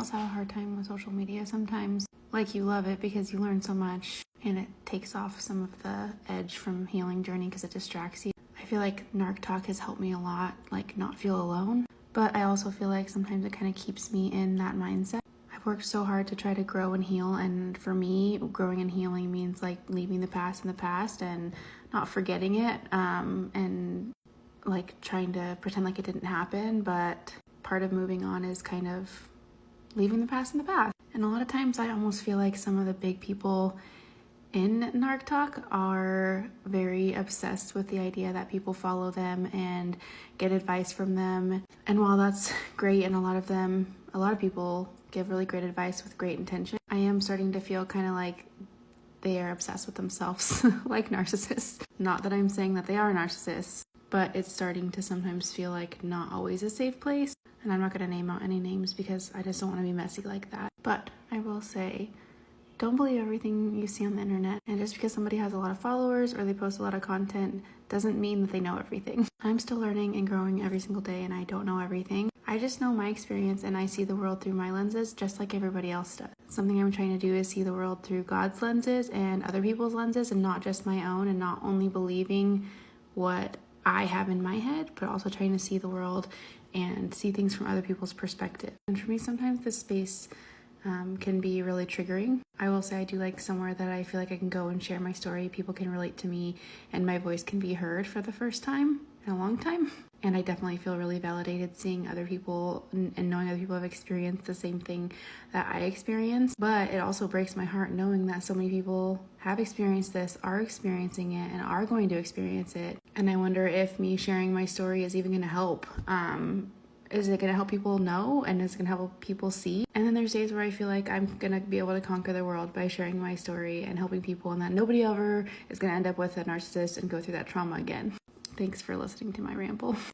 also have a hard time with social media sometimes. Like, you love it because you learn so much and it takes off some of the edge from healing journey because it distracts you. I feel like NARC talk has helped me a lot, like not feel alone. But I also feel like sometimes it kind of keeps me in that mindset. I've worked so hard to try to grow and heal, and for me, growing and healing means like leaving the past in the past and not forgetting it, and like trying to pretend like it didn't happen. But part of moving on is kind of leaving the past in the past. And a lot of times I almost feel like some of the big people in NARC talk are very obsessed with the idea that people follow them and get advice from them. And while that's great, and a lot of people give really great advice with great intention, I am starting to feel kind of like they are obsessed with themselves, like narcissists. Not that I'm saying that they are narcissists, but it's starting to sometimes feel like not always a safe place. And I'm not going to name out any names because I just don't want to be messy like that. But I will say, don't believe everything you see on the internet. And just because somebody has a lot of followers or they post a lot of content doesn't mean that they know everything. I'm still learning and growing every single day, and I don't know everything. I just know my experience, and I see the world through my lenses just like everybody else does. Something I'm trying to do is see the world through God's lenses and other people's lenses, and not just my own, and not only believing what I have in my head, but also trying to see the world and see things from other people's perspective. And for me, sometimes this space can be really triggering. I will say I do like somewhere that I feel like I can go and share my story. People can relate to me and my voice can be heard for the first time in a long time. And I definitely feel really validated seeing other people and knowing other people have experienced the same thing that I experienced. But it also breaks my heart knowing that so many people have experienced this, are experiencing it, and are going to experience it. And I wonder if me sharing my story is even going to help. Is it going to help people know, and is it going to help people see? And then there's days where I feel like I'm going to be able to conquer the world by sharing my story and helping people, and that nobody ever is going to end up with a narcissist and go through that trauma again. Thanks for listening to my ramble.